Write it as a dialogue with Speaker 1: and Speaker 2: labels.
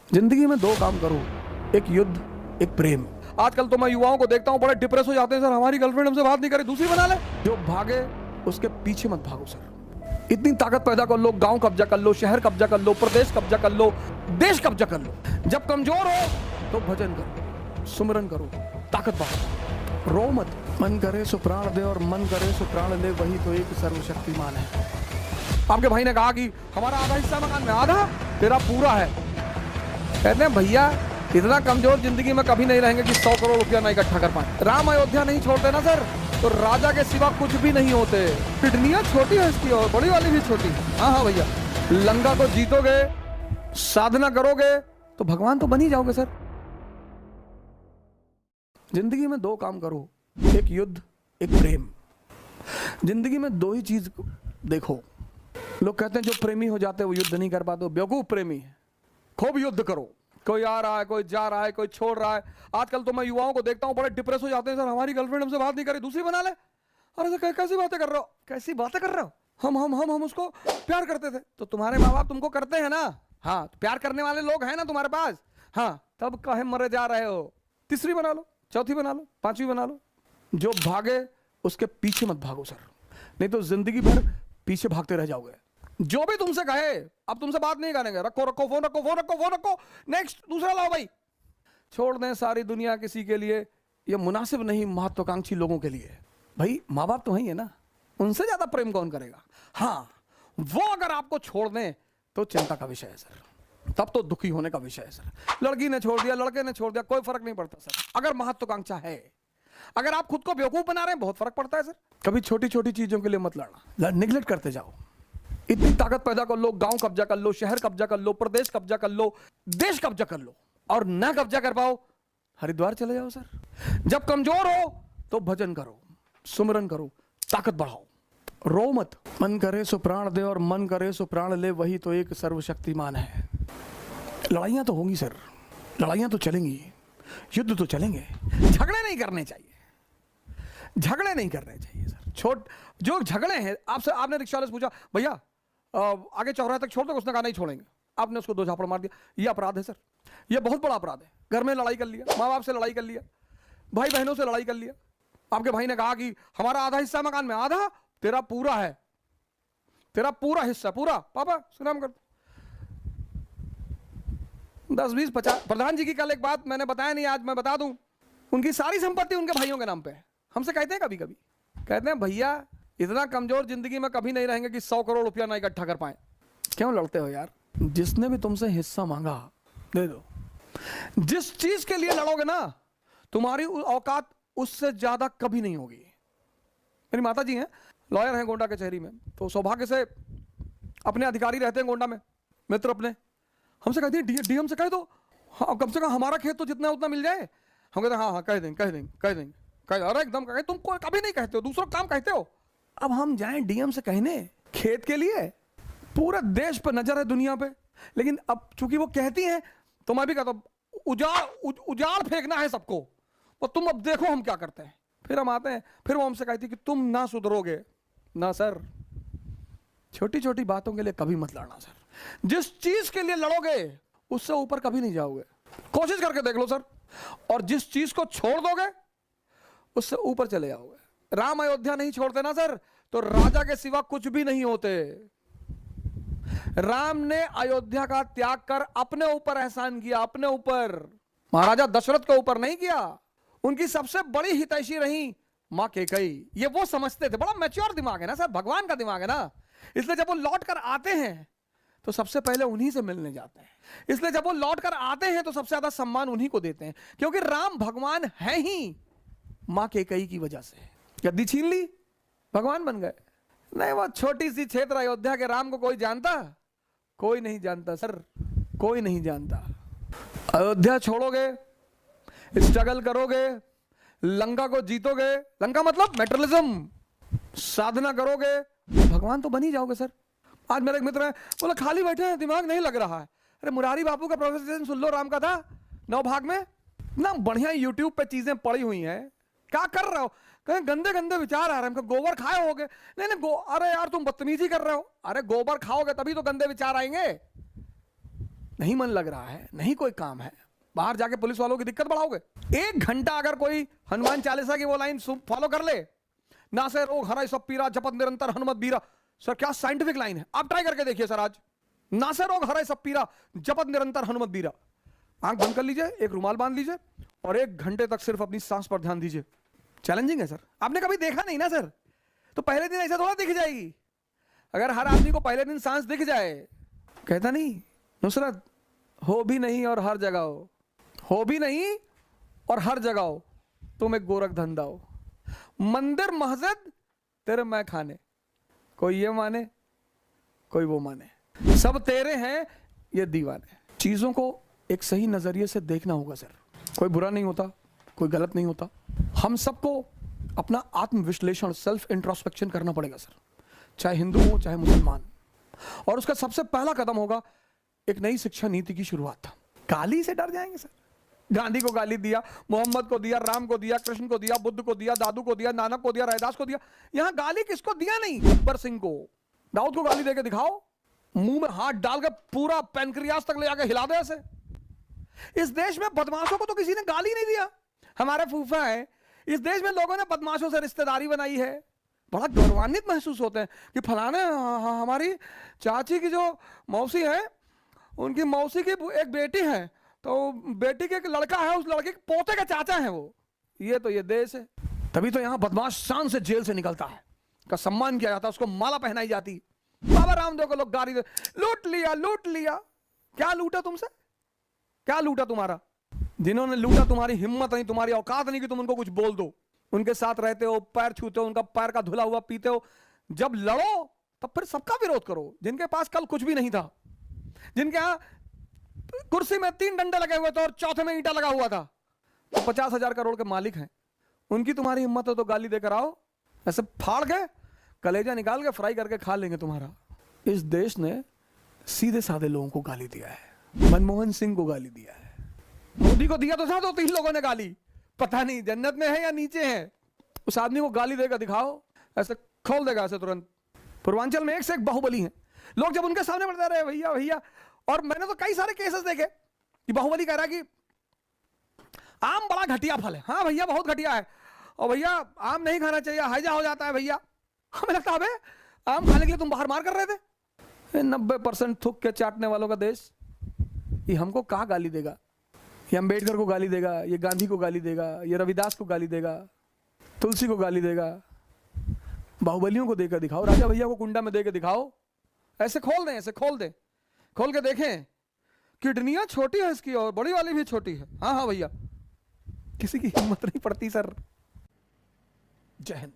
Speaker 1: जिंदगी में दो काम करो, एक युद्ध, एक प्रेम। आजकल तो मैं युवाओं को देखता हूं बड़े डिप्रेस हो जाते हैं, सर हमारी गर्लफ्रेंड हमसे बात नहीं करे, दूसरी बना ले। जो भागे उसके पीछे मत भागो सर। इतनी ताकत पैदा कर लो, गांव कब्जा कर लो, शहर कब्जा कर लो, प्रदेश कब्जा कर लो, देश कब्जा कर लो। जब कमजोर हो तो भजन करो, सुमिरन करो, ताकत बढ़ाओ, रो मत। मन करे सो प्राण दे और मन करे सो प्राण ले, वही तो एक सर्वशक्तिमान है। आपके भाई ने कहा कि हमारा आधा हिस्सा मकान में, आधा तेरा पूरा है। कहते हैं भैया इतना कमजोर जिंदगी में कभी नहीं रहेंगे कि 100 करोड़ रुपया ना इकट्ठा कर पाए। राम अयोध्या नहीं छोड़ते ना सर, तो राजा के सिवा कुछ भी नहीं होते। किडनियां छोटी है इसकी और बड़ी वाली भी छोटी। हाँ भैया, लंका को जीतोगे, साधना करोगे तो भगवान तो बन ही जाओगे सर। जिंदगी में दो काम करो, एक युद्ध, एक प्रेम। जिंदगी में दो ही चीज देखो। लोग कहते हैं जो प्रेमी हो जाते हैं वो युद्ध नहीं कर पाते, बेवकूफ प्रेमी है। खूब युद्ध करो। कोई आ रहा है, कोई जा रहा है, कोई छोड़ रहा है। आजकल तो मैं युवाओं को देखता हूं बड़े डिप्रेस हो जाते हैं, सर हमारी गर्लफ्रेंड हमसे बात नहीं करे, दूसरी बना ले। अरे सर कैसी बातें कर रहे हो, कैसी बातें कर रहे हो। हम उसको प्यार करते थे। तो तुम्हारे माँ बाप तुमको करते हैं ना। हाँ, तो प्यार करने वाले लोग हैं ना तुम्हारे पास। हाँ, तब कहे मरे जा रहे हो। तीसरी बना लो, चौथी बना लो, पांचवी बना लो। जो भागे उसके पीछे मत भागो सर, नहीं तो जिंदगी भर पीछे भागते रह जाओगे। जो भी तुमसे कहे अब तुमसे बात नहीं करेंगे, रखो रखो फोन, रखो फोन, रखो फोन, रखो, नेक्स्ट दूसरा लाओ भाई। छोड़ दें सारी दुनिया किसी के लिए, ये मुनासिब नहीं महत्वाकांक्षी लोगों के लिए। भाई माँ बाप तो वही है ना, उनसे ज्यादा प्रेम कौन करेगा। हाँ, वो अगर आपको छोड़ दें तो चिंता का विषय है सर, तब तो दुखी होने का विषय है सर। लड़की ने छोड़ दिया, लड़के ने छोड़ दिया, कोई फर्क नहीं पड़ता सर, अगर महत्वाकांक्षा है। अगर आप खुद को बेवकूफ बना रहे हैं बहुत फर्क पड़ता है सर। कभी छोटी छोटी चीजों के लिए मत लड़ना, निगलेक्ट करते जाओ। इतनी ताकत पैदा कर लो, गांव कब्जा कर लो, शहर कब्जा कर लो, प्रदेश कब्जा कर लो, देश कब्जा कर लो। और ना कब्जा कर पाओ, हरिद्वार चले जाओ सर। जब कमजोर हो तो भजन करो, सुमिरन करो, ताकत बढ़ाओ, रो मत। मन करे सो प्राण दे और मन करे सो प्राण ले, वही तो एक सर्वशक्तिमान है। लड़ाइयां तो होंगी सर, लड़ाइयां तो चलेंगी, युद्ध तो चलेंगे। झगड़े नहीं करने चाहिए, झगड़े नहीं करने चाहिए सर। जो झगड़े हैं, आपने रिक्शा वाले से पूछा भैया आगे चौराहे तक छोड़ दो, उसने कहा नहीं छोड़ेंगे। आपने उसको 2 झापड़ मार दिया, ये अपराध है सर, ये बहुत बड़ा अपराध है। घर में लड़ाई कर लिया, माँ बाप से लड़ाई कर लिया, भाई बहनों से लड़ाई कर लिया। आपके भाई ने कहा कि हमारा आधा हिस्सा मकान में, आधा तेरा पूरा है, तेरा पूरा हिस्सा पूरा। पापा सुनाम कर 10, 20, 50। प्रधान जी की कल एक बात मैंने बताया नहीं, आज मैं बता दूं। उनकी सारी संपत्ति उनके भाइयों के नाम पे है। हमसे कहते हैं कभी कभी, कहते हैं भैया इतना कमजोर जिंदगी में कभी नहीं रहेंगे कि 100 करोड़ रुपया ना इकट्ठा कर पाए। क्यों लड़ते हो यार, जिसने भी तुमसे हिस्सा मांगा दे दो। जिस चीज के लिए लड़ोगे ना, तुम्हारी औकात उससे ज्यादा कभी नहीं होगी। मेरी माता जी हैं, लॉयर हैं गोंडा कचहरी में, तो सौभाग्य से अपने अधिकारी रहते हैं गोंडा में, मित्र अपने। हमसे कहती है डीएम से कह दो, हाँ कम से कम हमारा खेत तो जितना उतना मिल जाए। हम कहते हैं हाँ कह देंगे कह देंगे कह देंगे कह, अरे एकदम कह, तुम कोई कभी नहीं कहते हो, दूसरों काम कहते हो। अब हम जाएं डीएम से कहने खेत के लिए, पूरा देश पर नजर है दुनिया पे, लेकिन अब चूंकि वो कहती हैं तो मैं भी कहता हूं उजाड़ फेंकना है सबको, और तुम अब देखो हम क्या करते हैं। फिर हम आते हैं, फिर वो हमसे कहती कि तुम ना सुधरोगे ना सर। छोटी छोटी बातों के लिए कभी मत लड़ना सर। जिस चीज के लिए लड़ोगे उससे ऊपर कभी नहीं जाओगे, कोशिश करके देख लो सर। और जिस चीज को छोड़ दोगे उससे ऊपर चले जाओगे। राम अयोध्या नहीं छोड़ते ना सर, तो राजा के सिवा कुछ भी नहीं होते। राम ने अयोध्या का त्याग कर अपने ऊपर एहसान किया, अपने ऊपर, महाराजा दशरथ के ऊपर नहीं किया। उनकी सबसे बड़ी हितैषी रही मां कैकेयी। ये वो समझते थे, बड़ा मैच्योर दिमाग है ना सर, भगवान का दिमाग है ना। इसलिए जब वो लौट कर आते हैं तो सबसे पहले उन्हीं से मिलने जाते हैं। इसलिए जब वो लौट कर आते हैं तो सबसे ज्यादा सम्मान उन्हीं को देते हैं, क्योंकि राम भगवान है ही मां कैकेयी की वजह से। गद्दी छीन ली, भगवान बन गए। नहीं, वो छोटी सी क्षेत्र अयोध्या के राम को कोई जानता? कोई नहीं जानता सर, कोई नहीं जानता। अयोध्या छोड़ोगे, स्ट्रगल करोगे, लंका को जीतोगे, लंका मतलब मेटरलिज्म, साधना करोगे, भगवान तो बन ही जाओगे सर। आज मेरा एक मित्र है, बोला खाली बैठे हैं, दिमाग नहीं लग रहा है। अरे मुरारी बापू का प्रोफेसर सुन लो, राम का था 9 भाग में, ना बढ़िया यूट्यूब पे चीजें पड़ी हुई हैं। क्या कर रहे हो, कहीं गंदे गंदे विचार आ रहे हैं, गोबर खाए होगे। नहीं नहीं अरे यार तुम बदतमीजी कर रहे हो। अरे गोबर खाओगे तभी तो गंदे विचार आएंगे। नहीं मन लग रहा है, नहीं कोई काम है, बाहर जाके पुलिस वालों की दिक्कत बढ़ाओगे? 1 घंटा अगर कोई हनुमान चालीसा की वो लाइन फॉलो कर ले, ना से रोग हराय सब पीरा जपत निरंतर हनुमत बीरा। सर क्या साइंटिफिक लाइन है, आप ट्राई करके देखिए सर। आज ना से रोग हराय सब पीरा जपत निरंतर हनुमत बीरा। आंख बंद कर लीजिए, एक रुमाल बांध लीजिए और 1 घंटे तक सिर्फ अपनी सांस पर ध्यान दीजिए। चैलेंजिंग है सर, आपने कभी देखा नहीं ना सर, तो पहले दिन ऐसा थोड़ा दिख जाएगी। अगर हर आदमी को पहले दिन सांस दिख जाए, कहता नहीं नुसरत, हो भी नहीं और हर जगह हो भी नहीं और हर जगह हो, तुम एक गोरख धंधा हो, मंदिर मस्जिद तेरे मैं खाने, कोई ये माने कोई वो माने, सब तेरे हैं ये दीवाने। चीजों को एक सही नजरिए से देखना होगा सर। कोई बुरा नहीं होता, कोई गलत नहीं होता। हम सबको अपना आत्मविश्लेषण, सेल्फ इंट्रोस्पेक्शन करना पड़ेगा सर, चाहे हिंदू हो चाहे मुसलमान। और उसका सबसे पहला कदम होगा एक नई शिक्षा नीति की शुरुआत। गाली से डर जाएंगे सर? गांधी को गाली दिया, मोहम्मद को दिया, राम को दिया, कृष्ण को दिया, बुद्ध को दिया, दादू को दिया, नानक को दिया, रैदास को दिया। यहां गाली किसको दिया नहीं? गब्बर सिंह को, दाऊद को गाली देके दिखाओ, मुंह में हाथ डाल के पूरा पैनक्रियास तक ले जाके हिला दे ऐसे। इस देश में बदमाशों को तो किसी ने गाली नहीं दिया। हमारे फूफा है, इस देश में लोगों ने बदमाशों से रिश्तेदारी बनाई है। बड़ा गौरवान्वित महसूस होते हैं कि फलाने हमारी चाची की जो मौसी है, उनकी मौसी की एक बेटी है, तो बेटी के एक लड़का है, उस लड़के के पोते के चाचा है वो। ये देश है। तभी तो यहाँ बदमाश शान से जेल से निकलता है, का सम्मान किया जाता है, उसको माला पहनाई जाती। बाबा रामदेव को लोग गाली दे, लूट लिया लूट लिया। क्या लूटा तुमसे? क्या लूटा तुम्हारा? जिन्होंने लूटा तुम्हारी हिम्मत नहीं, तुम्हारी औकात नहीं कि तुम उनको कुछ बोल दो। उनके साथ रहते हो, पैर छूते हो, उनका पैर का धुला हुआ पीते हो। जब लड़ो तब फिर सबका विरोध करो। जिनके पास कल कुछ भी नहीं था, जिनके यहां कुर्सी में 3 डंडे लगे हुए थे और चौथे में ईंटा लगा हुआ था, तो 50,000 करोड़ के मालिक हैं, उनकी तुम्हारी हिम्मत हो तो गाली देकर आओ। ऐसे फाड़ के कलेजा निकाल के फ्राई करके खा लेंगे तुम्हारा। इस देश ने सीधे साधे लोगों को गाली दिया है। मनमोहन सिंह को गाली दिया है, मोदी को दिया तो था, 2-3 लोगों ने गाली, पता नहीं जन्नत में है या नीचे है। उस आदमी को गाली देकर दिखाओ, ऐसे खोल देगा ऐसे तुरंत। पूर्वांचल में एक से एक बाहुबली हैं लोग, जब उनके सामने बढ़ते रहे भैया भैया। और मैंने तो कई सारे केसेस देखे कि बाहुबली कह रहा है कि आम बड़ा घटिया फल है। हाँ भैया बहुत घटिया है, और भैया आम नहीं खाना चाहिए, हैजा हो जाता है भैया। हमें लगता है आम खाने के लिए तुम बाहर मार कर रहे थे। 90% थूक के चाटने वालों का देश, ये हमको कहाँ गाली देगा? ये अम्बेडकर को गाली देगा, ये गांधी को गाली देगा, ये रविदास को गाली देगा, तुलसी को गाली देगा। बाहुबलियों को देकर दिखाओ, राजा भैया को कुंडा में देकर दिखाओ, ऐसे खोल दें, ऐसे खोल दें, खोल के देखें। किडनियां छोटी है इसकी और बड़ी वाली भी छोटी है। हाँ हाँ भैया, किसी की हिम्मत नहीं पड़ती सर। जय हिंद।